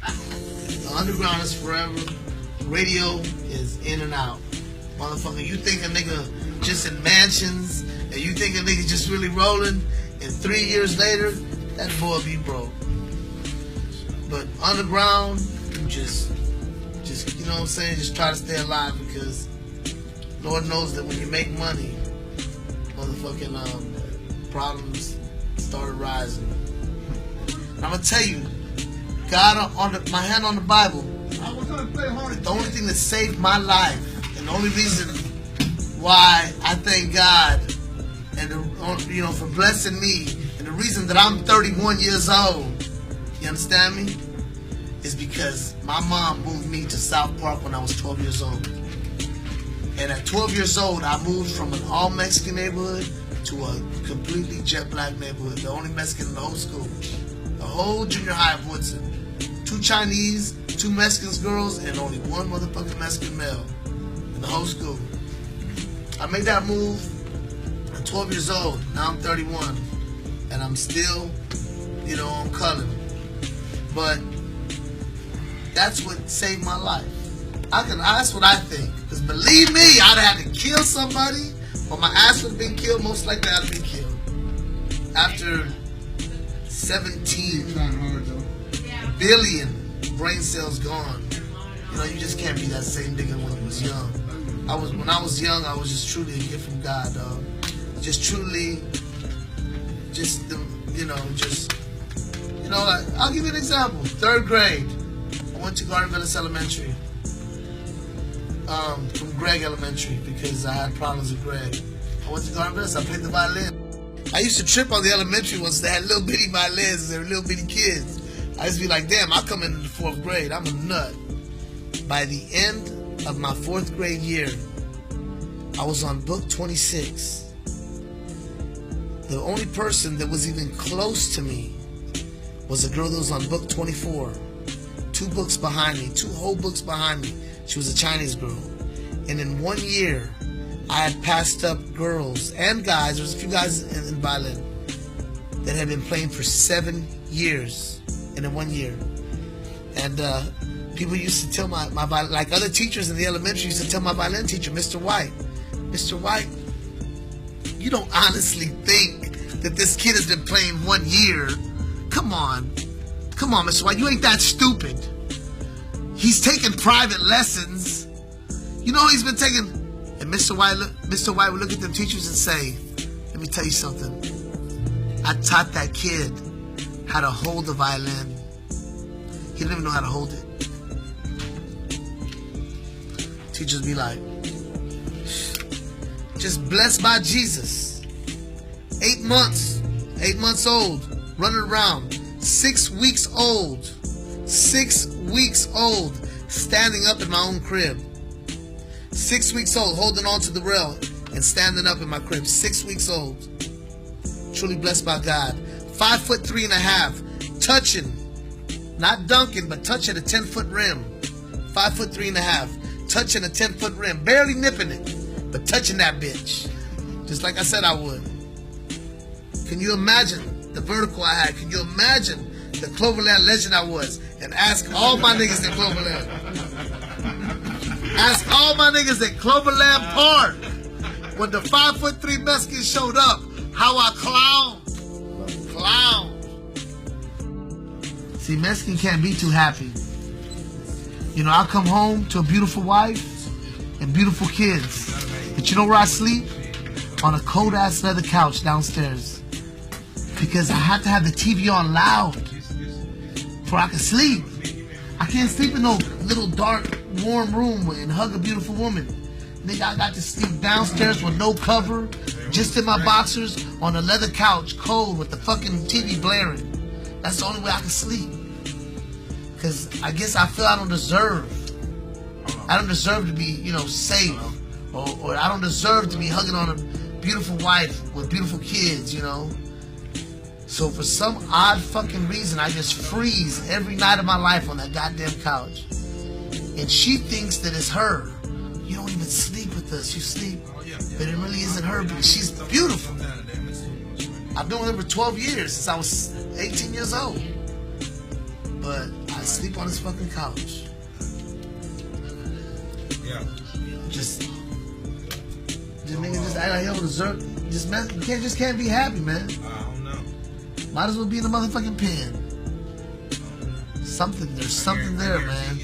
The underground is forever. Radio is in and out. Motherfucker, you think a nigga just in mansions and you think a nigga just really rolling and 3 years later, that boy be broke. But underground, you just you know what I'm saying, just try to stay alive because Lord knows that when you make money, motherfucking problems started rising. I'm gonna tell you, God my hand on the Bible, the only thing that saved my life and the only reason why I thank God and for blessing me and the reason that I'm 31 years old, you understand me, is because my mom moved me to South Park when I was 12 years old. And at 12 years old, I moved from an all-Mexican neighborhood to a completely jet-black neighborhood. The only Mexican in the whole school. The whole junior high of Woodson. 2 Chinese, 2 Mexican girls, and only 1 motherfucking Mexican male in the whole school. I made that move at 12 years old. Now I'm 31. And I'm still, on color. But that's what saved my life. That's what I think. Because believe me, I'd have had to kill somebody, or my ass would have been killed. Most likely I'd have been killed. After 17 billion brain cells gone. You just can't be that same nigga when you was young. When I was young, I was just truly a gift from God, dog. Just truly, I'll give you an example. 3rd grade, I went to Garden Villas Elementary. From Greg Elementary because I had problems with Greg. I went to Garden Villas, I played the violin. I used to trip on the elementary ones that had little bitty violins, they were little bitty kids. I used to be like, damn, I come into the 4th grade, I'm a nut. By the end of my 4th grade year, I was on book 26. The only person that was even close to me was a girl that was on book 24. 2 books behind me, 2 whole books behind me. She was a Chinese girl. And in 1 year, I had passed up girls and guys. There was a few guys in violin that had been playing for 7 years. And in 1 year. And people used to tell my violin, like other teachers in the elementary used to tell my violin teacher, Mr. White, you don't honestly think that this kid has been playing 1 year? Come on, Mr. White, you ain't that stupid. He's taking private lessons. He's been taking. And Mr. White would look at them teachers and say, let me tell you something. I taught that kid how to hold the violin. He didn't even know how to hold it. Teachers be like, just blessed by Jesus. 8 months old, running around. 6 weeks old. 6 weeks old, standing up in my own crib. 6 weeks old, holding on to the rail and standing up in my crib. 6 weeks old. Truly blessed by God. 5'3.5", touching, not dunking, but touching a 10-foot rim. 5'3.5", touching a 10-foot rim, barely nipping it, but touching that bitch, just like I said I would. Can you imagine the vertical I had? Can you imagine the Cloverland legend I was? And ask all my niggas at Cloverland. Ask all my niggas at Cloverland Park when the 5'3" Mexican showed up, how I clowned. See, Mexican can't be too happy. I'll come home to a beautiful wife and beautiful kids. But you know where I sleep? On a cold ass leather couch downstairs. Because I have to have the TV on loud before I can sleep. I can't sleep in no little dark, warm room and hug a beautiful woman. Nigga, I got to sleep downstairs with no cover, just in my boxers, on a leather couch, cold, with the fucking TV blaring. That's the only way I can sleep. Because I guess I feel I don't deserve to be, safe. Or I don't deserve to be hugging on a beautiful wife with beautiful kids, So for some odd fucking reason, I just freeze every night of my life on that goddamn couch. And she thinks that it's her. You don't even sleep with us. You sleep. But it really isn't her because she's beautiful. I've been with her for 12 years, since I was 18 years old. but I sleep on his fucking couch. Yeah. Just nigga, just act like he don't deserve. You can't be happy, man. I don't know. Might as well be in the motherfucking pen. Something, there's something there, man.